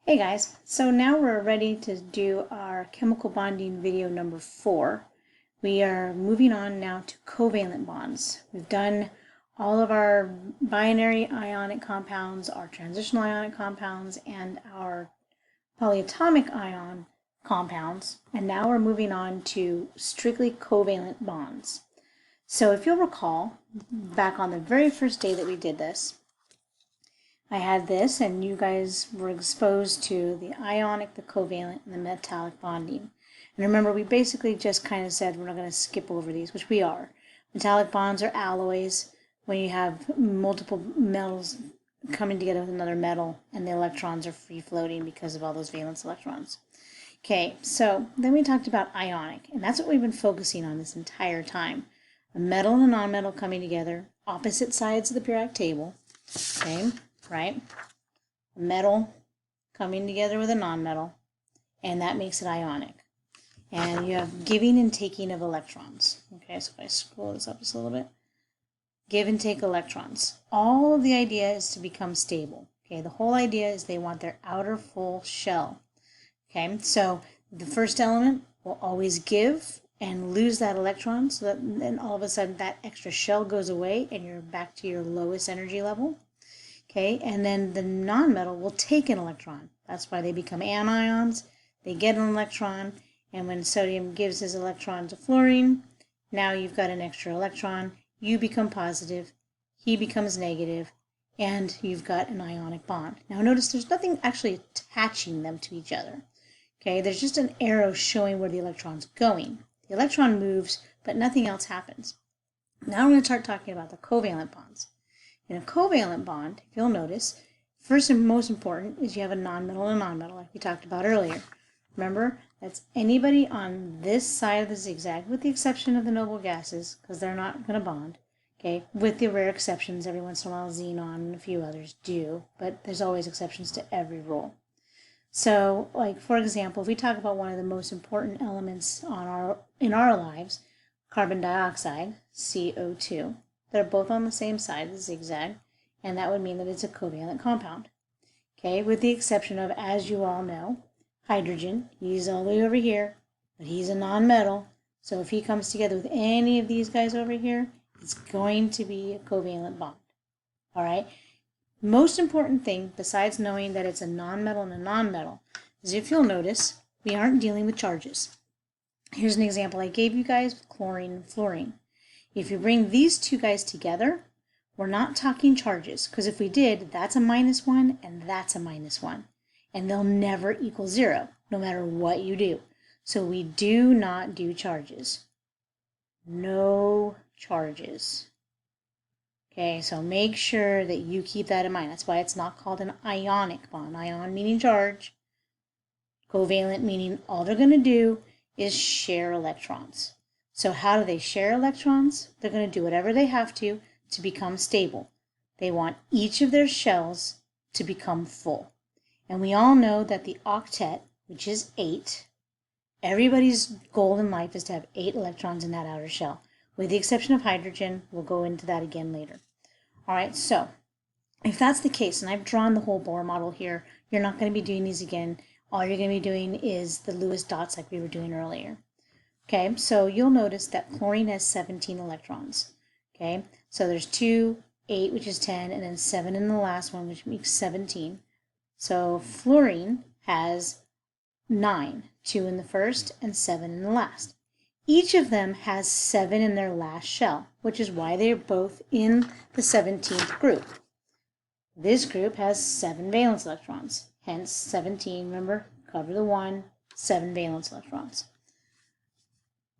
Hey guys, so now we're ready to do our chemical bonding video number 4. We are moving on now to covalent bonds. We've done all of our binary ionic compounds, our transitional ionic compounds, and our polyatomic ion compounds, and now we're moving on to strictly covalent bonds. So if you'll recall, back on the very first day that we did this, I had this, and you guys were exposed to the ionic, the covalent, and the metallic bonding. And remember, we basically just kind of said we're not going to skip over these, which we are. Metallic bonds are alloys when you have multiple metals coming together with another metal, and the electrons are free floating because of all those valence electrons. Okay, so then we talked about ionic, and that's what we've been focusing on this entire time. A metal and a nonmetal coming together, opposite sides of the periodic table. Okay. Right? A metal coming together with a nonmetal, and that makes it ionic. And you have giving and taking of electrons. Okay, so if I scroll this up just a little bit, give and take electrons. All of the idea is to become stable. Okay, the whole idea is they want their outer full shell. Okay, so the first element will always give and lose that electron, so that then all of a sudden that extra shell goes away and you're back to your lowest energy level. Okay, and then the nonmetal will take an electron. That's why they become anions. They get an electron, and when sodium gives his electron to fluorine, now you've got an extra electron. You become positive, he becomes negative, and you've got an ionic bond. Now notice there's nothing actually attaching them to each other. Okay, there's just an arrow showing where the electron's going. The electron moves, but nothing else happens. Now we're going to start talking about the covalent bonds. In a covalent bond, if you'll notice, first and most important is you have a nonmetal and a nonmetal, like we talked about earlier. Remember, that's anybody on this side of the zigzag, with the exception of the noble gases, because they're not going to bond. Okay, with the rare exceptions, every once in a while xenon and a few others do, but there's always exceptions to every rule. So, like for example, if we talk about one of the most important elements in our lives, carbon dioxide, CO2. They're both on the same side of the zigzag, and that would mean that it's a covalent compound. Okay, with the exception of, as you all know, hydrogen. He's all the way over here, but he's a nonmetal, so if he comes together with any of these guys over here, it's going to be a covalent bond. All right? Most important thing, besides knowing that it's a nonmetal and a nonmetal, is if you'll notice, we aren't dealing with charges. Here's an example I gave you guys with chlorine and fluorine. If you bring these two guys together, we're not talking charges, because if we did, that's a -1 and that's a -1. And they'll never equal 0, no matter what you do. So we do not do charges. No charges. Okay, so make sure that you keep that in mind. That's why it's not called an ionic bond. Ion meaning charge. Covalent meaning all they're going to do is share electrons. So how do they share electrons? They're going to do whatever they have to become stable. They want each of their shells to become full. And we all know that the octet, which is 8, everybody's goal in life is to have 8 electrons in that outer shell. With the exception of hydrogen, we'll go into that again later. All right, so if that's the case, and I've drawn the whole Bohr model here, you're not going to be doing these again. All you're going to be doing is the Lewis dots like we were doing earlier. Okay, so you'll notice that chlorine has 17 electrons. Okay, so there's 2, 8, which is 10, and then 7 in the last one, which makes 17. So fluorine has 9, 2 in the first and 7 in the last. Each of them has 7 in their last shell, which is why they're both in the 17th group. This group has 7 valence electrons, hence 17, remember, cover the 1, 7 valence electrons.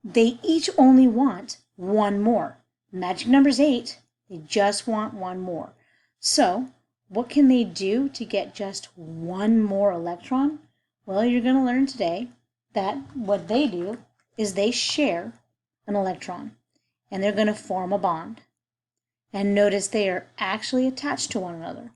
They each only want 1 more. Magic number's 8. They just want 1 more. So, what can they do to get just 1 more electron? Well, you're going to learn today that what they do is they share an electron, and they're going to form a bond. And notice they are actually attached to one another.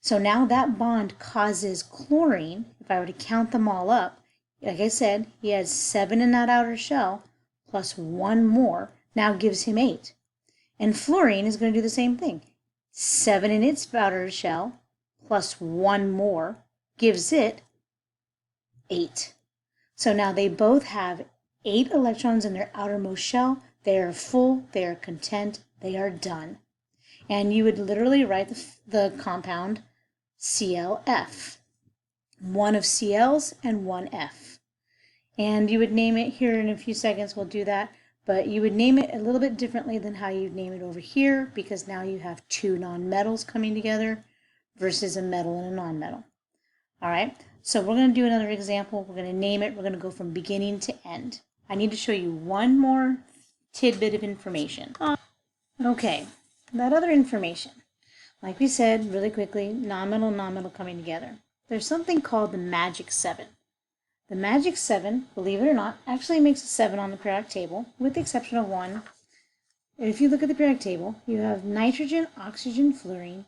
So now that bond causes chlorine, if I were to count them all up, like I said, he has 7 in that outer shell, plus 1 more, now gives him 8. And fluorine is going to do the same thing. 7 in its outer shell, plus 1 more, gives it 8. So now they both have 8 electrons in their outermost shell. They are full, they are content, they are done. And you would literally write the compound ClF. 1 of Cl's and 1 F. And you would name it here in a few seconds, we'll do that. But you would name it a little bit differently than how you'd name it over here, because now you have 2 nonmetals coming together versus a metal and a nonmetal. All right, so we're going to do another example. We're going to name it. We're going to go from beginning to end. I need to show you one more tidbit of information. Okay, that other information, like we said really quickly, nonmetal coming together. There's something called the magic 7. The magic 7, believe it or not, actually makes a 7 on the periodic table, with the exception of one. If you look at the periodic table, you have nitrogen, oxygen, fluorine,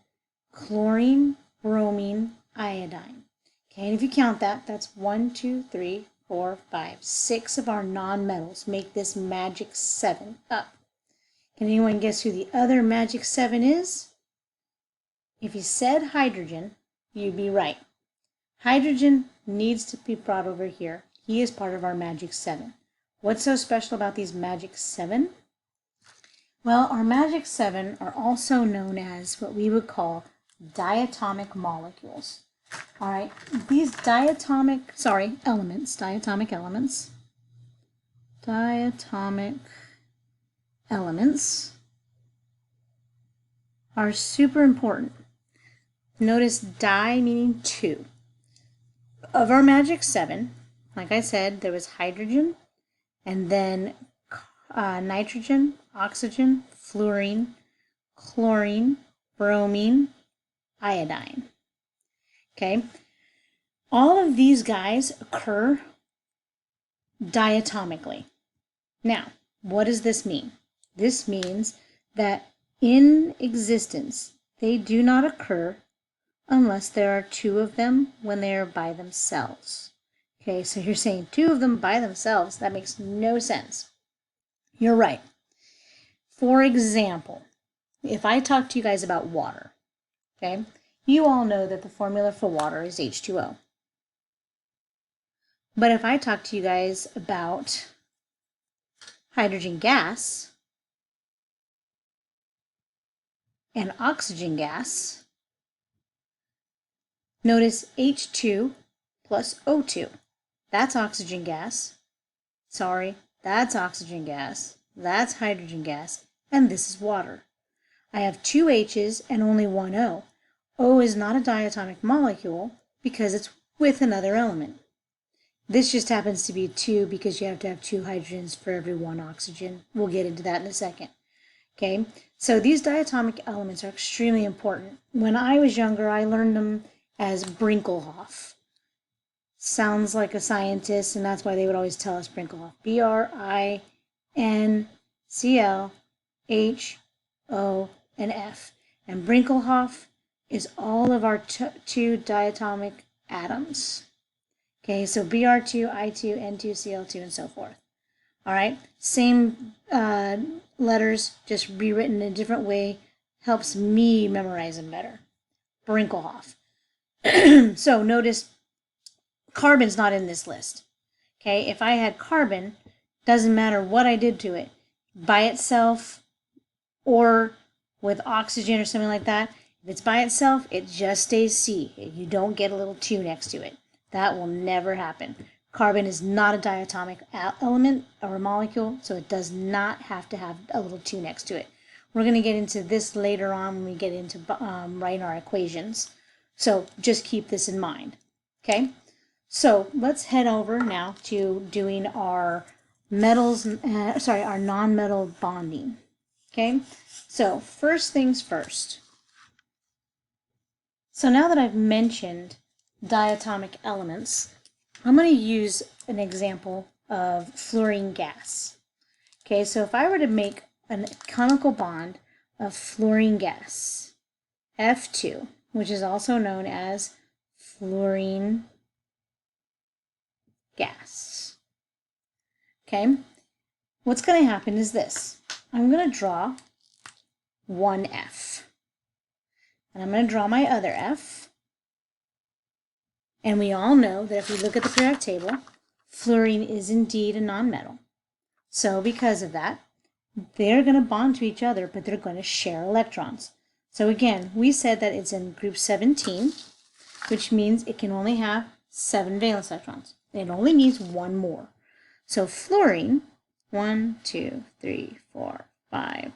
chlorine, bromine, iodine. Okay, and if you count that, that's 1, 2, 3, 4, 5, 6 of our nonmetals make this magic 7 up. Can anyone guess who the other magic 7 is? If you said hydrogen, you'd be right. Hydrogen needs to be brought over here. He is part of our magic 7. What's so special about these magic 7? Well, our magic 7 are also known as what we would call diatomic molecules. All right, these diatomic elements are super important. Notice di meaning 2. Of our magic 7, like I said, there was hydrogen, and then nitrogen, oxygen, fluorine, chlorine, bromine, iodine. Okay, all of these guys occur diatomically. Now, what does this mean? This means that in existence, they do not occur unless there are 2 of them when they are by themselves. Okay, so you're saying 2 of them by themselves, that makes no sense. You're right. For example, if I talk to you guys about water, okay, you all know that the formula for water is H2O. But if I talk to you guys about hydrogen gas and oxygen gas, notice H2 plus O2. That's oxygen gas. Sorry, that's oxygen gas. That's hydrogen gas. And this is water. I have 2 H's and only 1 O. O is not a diatomic molecule because it's with another element. This just happens to be 2 because you have to have 2 hydrogens for every 1 oxygen. We'll get into that in a second. Okay, so these diatomic elements are extremely important. When I was younger, I learned them as Brinkelhoff. Sounds like a scientist, and that's why they would always tell us Brinkelhoff. B-R-I-N-C-L-H-O and F. And Brinkelhoff is all of our 2 diatomic atoms. Okay, so Br2, I2, N2, Cl2, and so forth. All right, same letters, just rewritten in a different way, helps me memorize them better. Brinkelhoff. So notice carbon's not in this list. Okay, if I had carbon, doesn't matter what I did to it, by itself or with oxygen or something like that. If it's by itself, it just stays C. You don't get a little 2 next to it. That will never happen. Carbon is not a diatomic element or a molecule, so it does not have to have a little 2 next to it. We're going to get into this later on when we get into writing our equations. So just keep this in mind. Okay, so let's head over now to doing our metals, our non-metal bonding. Okay, so first things first. So now that I've mentioned diatomic elements, I'm going to use an example of fluorine gas. Okay, so if I were to make a chemical bond of fluorine gas, F2, which is also known as fluorine gas. Okay, what's going to happen is this. I'm going to draw one F. And I'm going to draw my other F. And we all know that if we look at the periodic table, fluorine is indeed a nonmetal. So because of that, they're going to bond to each other, but they're going to share electrons. So again, we said that it's in group 17, which means it can only have 7 valence electrons. It only needs one more. So fluorine, 1, 2, 3, 4, 5.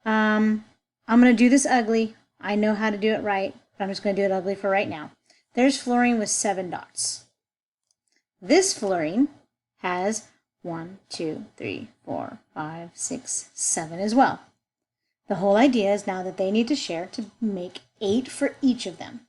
I'm going to do this ugly. I know how to do it right, but I'm just going to do it ugly for right now. There's fluorine with 7 dots. This fluorine has 1, 2, 3, 4, 5, 6, 7 as well. The whole idea is now that they need to share to make 8 for each of them.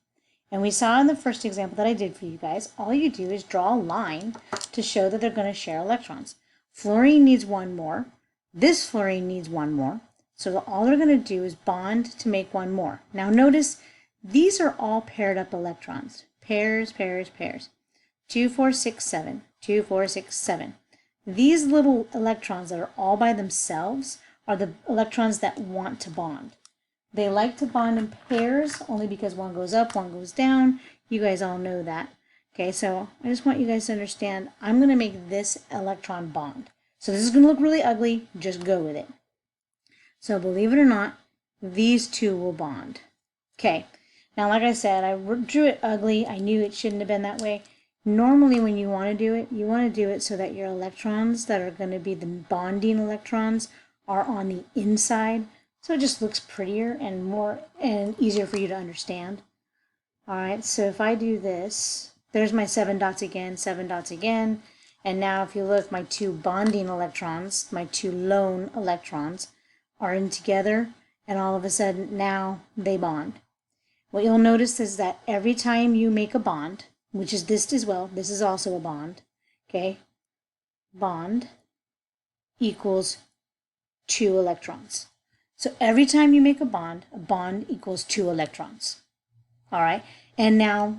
And we saw in the first example that I did for you guys, all you do is draw a line to show that they're going to share electrons. Fluorine needs one more. This fluorine needs one more. So all they're going to do is bond to make one more. Now notice these are all paired up electrons. Pairs, pairs, pairs. 2, 4, 6, 7. 2, 4, 6, 7. These little electrons that are all by themselves are the electrons that want to bond. They like to bond in pairs only because one goes up, one goes down. You guys all know that. Okay, so I just want you guys to understand I'm going to make this electron bond. So this is going to look really ugly. Just go with it. So believe it or not, these two will bond. Okay, now like I said, I drew it ugly. I knew it shouldn't have been that way. Normally when you want to do it, you want to do it so that your electrons that are going to be the bonding electrons are on the inside. So it just looks prettier and more and easier for you to understand. All right, so if I do this, there's my 7 dots again, 7 dots again. And now if you look, my 2 bonding electrons, my 2 lone electrons are in together, and all of a sudden now they bond. What you'll notice is that every time you make a bond, which is this as well, this is also a bond, okay? Bond equals 2 electrons. So every time you make a bond equals 2 electrons. All right, and now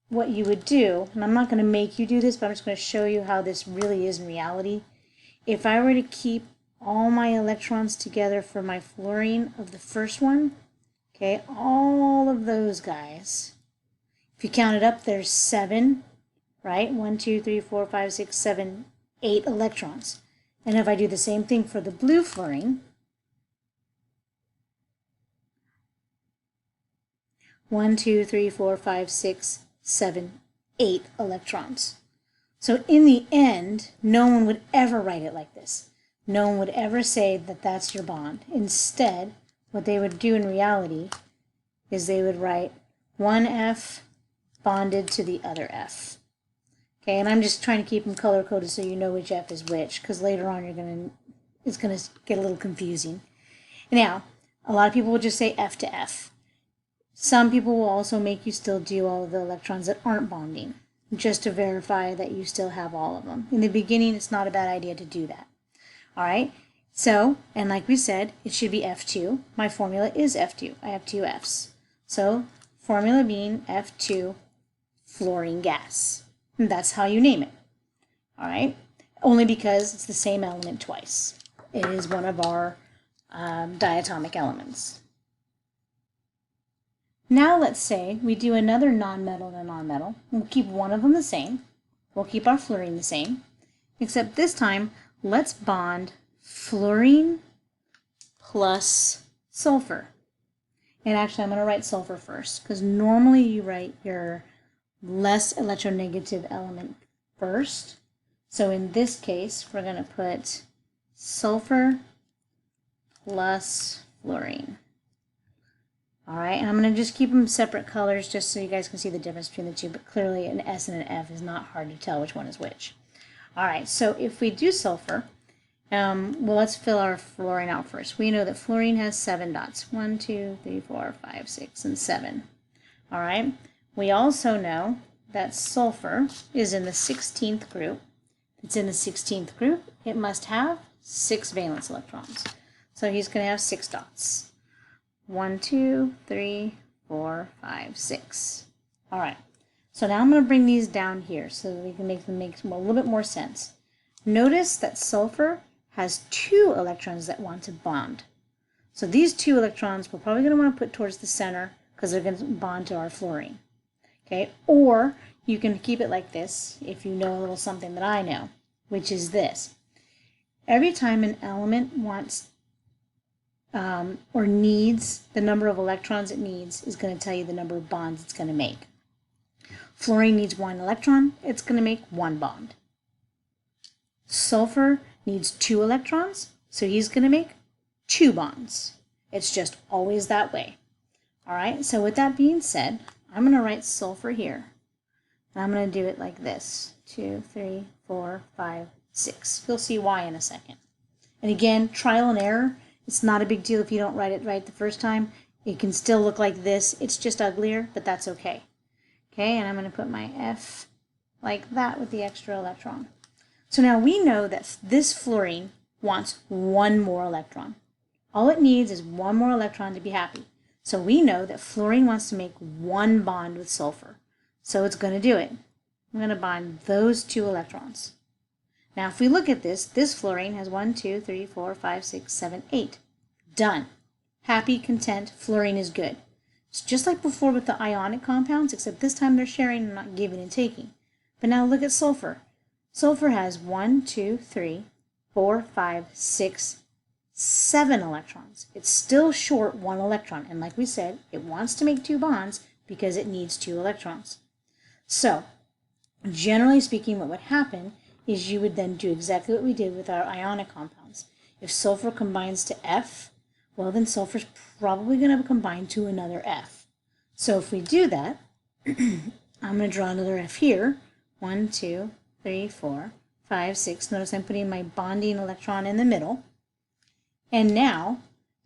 what you would do, and I'm not going to make you do this, but I'm just going to show you how this really is in reality. If I were to keep all my electrons together for my fluorine of the first one, okay, all of those guys, if you count it up, there's 7, right? 1, 2, 3, 4, 5, 6, 7, 8 electrons. And if I do the same thing for the blue fluorine, 1, 2, 3, 4, 5, 6, 7, 8 electrons. So in the end, no one would ever write it like this. No one would ever say that that's your bond. Instead, what they would do in reality is they would write one F bonded to the other F. Okay, and I'm just trying to keep them color-coded so you know which F is which, because later on it's going to get a little confusing. Now, a lot of people will just say F to F. Some people will also make you still do all of the electrons that aren't bonding, just to verify that you still have all of them. In the beginning, it's not a bad idea to do that. All right, so, and like we said, it should be F2. My formula is F2. I have 2 Fs. So, formula being F2 fluorine gas. And that's how you name it. All right, only because it's the same element twice. It is one of our diatomic elements. Now let's say we do another nonmetal and a nonmetal. We'll keep one of them the same. We'll keep our fluorine the same, except this time let's bond fluorine plus sulfur. And actually I'm going to write sulfur first, because normally you write your less electronegative element first. So in this case, we're going to put sulfur plus fluorine. All right, and I'm going to just keep them separate colors just so you guys can see the difference between the two, but clearly an S and an F is not hard to tell which one is which. All right, so if we do sulfur, well, let's fill our fluorine out first. We know that fluorine has 7 dots. 1, 2, 3, 4, 5, 6, and 7. All right, we also know that sulfur is in the 16th group. If it's in the 16th group, it must have 6 valence electrons. So he's going to have 6 dots. 1, 2, 3, 4, 5, 6. All right. So now I'm going to bring these down here so that we can make them make a little bit more sense. Notice that sulfur has 2 electrons that want to bond. So these 2 electrons we're probably going to want to put towards the center because they're going to bond to our fluorine. Okay, or you can keep it like this if you know a little something that I know, which is this. Every time an element wants or needs the number of electrons it needs is going to tell you the number of bonds it's going to make. Fluorine needs 1 electron, it's going to make 1 bond. Sulfur needs 2 electrons, so he's going to make 2 bonds. It's just always that way. All right, so with that being said, I'm going to write sulfur here. And I'm going to do it like this. 2, 3, 4, 5, 6. You'll see why in a second. And again, trial and error. It's not a big deal if you don't write it right the first time. It can still look like this. It's just uglier, but that's okay. Okay, and I'm going to put my F like that with the extra electron. So now we know that this fluorine wants 1 more electron. All it needs is 1 more electron to be happy. So we know that fluorine wants to make 1 bond with sulfur. So it's going to do it. I'm going to bond those 2 electrons. Now if we look at this, this fluorine has 1, 2, 3, 4, 5, 6, 7, 8. Done. Happy, content, fluorine is good. It's just like before with the ionic compounds, except this time they're sharing and not giving and taking. But now look at sulfur. Sulfur has 1, 2, 3, 4, 5, 6, 7 electrons. It's still short 1 electron, and like we said, it wants to make 2 bonds because it needs 2 electrons. So, generally speaking, what would happen is you would then do exactly what we did with our ionic compounds. If sulfur combines to F, well then sulfur's probably going to combine to another F. So if we do that, I'm going to draw another F here. 1, 2, 3, 4, 5, 6. Notice I'm putting my bonding electron in the middle. And now,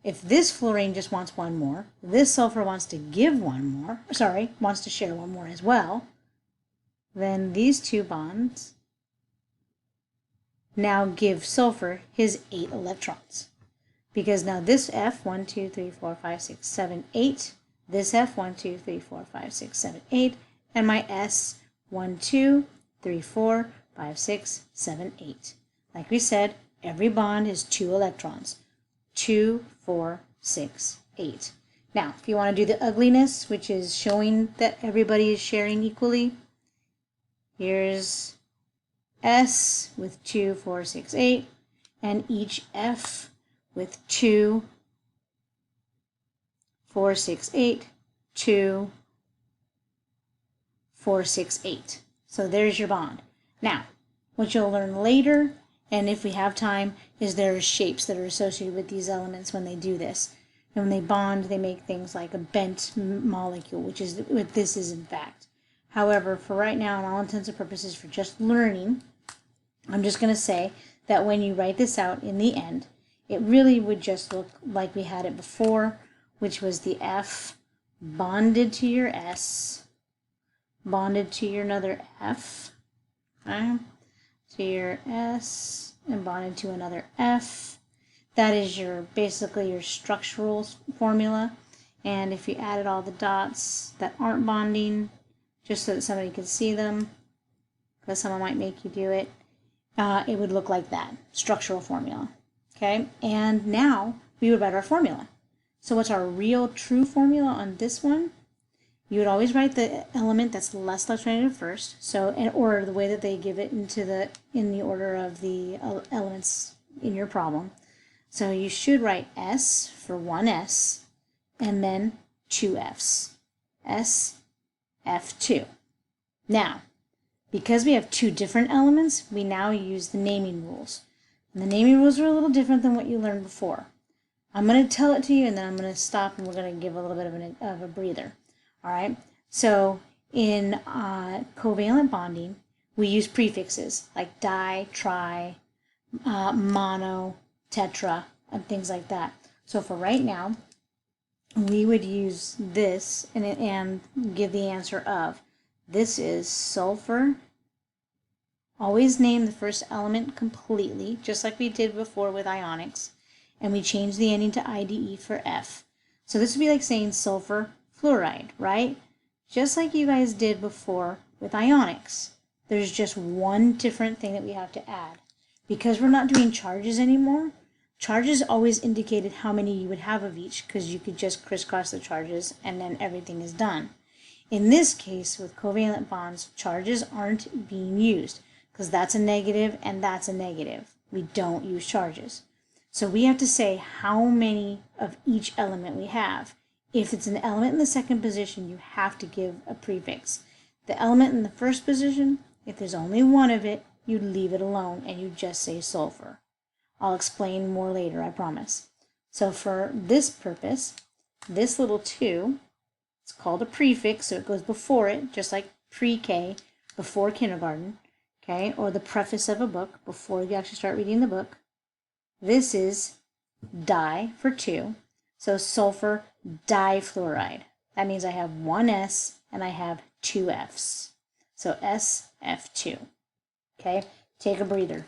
if this fluorine just wants 1 more, this sulfur wants to give 1 more, wants to share 1 more as well, then these 2 bonds now give sulfur his 8 electrons. Because now this F, 1, 2, 3, 4, 5, 6, 7, 8, this F, 1, 2, 3, 4, 5, 6, 7, 8, and my S, 1, 2, 3, 4, 5, 6, 7, 8. Like we said, every bond is 2 electrons. 2, 4, 6, 8. Now, if you want to do the ugliness, which is showing that everybody is sharing equally, here's S with 2, 4, 6, 8, and each F with 2, 4, 6, 8, 2, 4, 6, 8. So there's your bond. Now, what you'll learn later, and if we have time, is there are shapes that are associated with these elements when they do this. And when they bond, they make things like a bent molecule, which is what this is in fact. However, for right now, and all intents and purposes for just learning, I'm just going to say that when you write this out in the end, it really would just look like we had it before, which was the F bonded to your S, bonded to your another F, okay, to your S, and bonded to another F. That is basically your structural formula. And if you added all the dots that aren't bonding, just so that somebody can see them, because someone might make you do it, it would look like that, structural formula. Okay, and now we would write our formula. So what's our real true formula on this one? You would always write the element that's less electronegative first. So in order, the way that they give it in the order of the elements in your problem. So you should write S for 1s and then 2 Fs. S, F2. Now, because we have 2 different elements, we now use the naming rules. And the naming rules are a little different than what you learned before. I'm going to tell it to you, and then I'm going to stop, and we're going to give a little bit of a breather. All right? So in covalent bonding, we use prefixes like di, tri, mono, tetra, and things like that. So for right now, we would use this and give the answer of, this is sulfur. Always name the first element completely, just like we did before with ionics. And we change the ending to IDE for F. So this would be like saying sulfur fluoride, right? Just like you guys did before with ionics. There's just one different thing that we have to add. Because we're not doing charges anymore, charges always indicated how many you would have of each, because you could just crisscross the charges and then everything is done. In this case, with covalent bonds, charges aren't being used because that's a negative and that's a negative. We don't use charges. So we have to say how many of each element we have. If it's an element in the second position, you have to give a prefix. The element in the first position, if there's only one of it, you leave it alone and you just say sulfur. I'll explain more later, I promise. So for this purpose, this little 2, it's called a prefix, so it goes before it, just like pre-K, before kindergarten, okay, or the preface of a book, before you actually start reading the book. This is di for 2, so sulfur difluoride. That means I have one S and I have 2 Fs. So SF2. Okay, take a breather.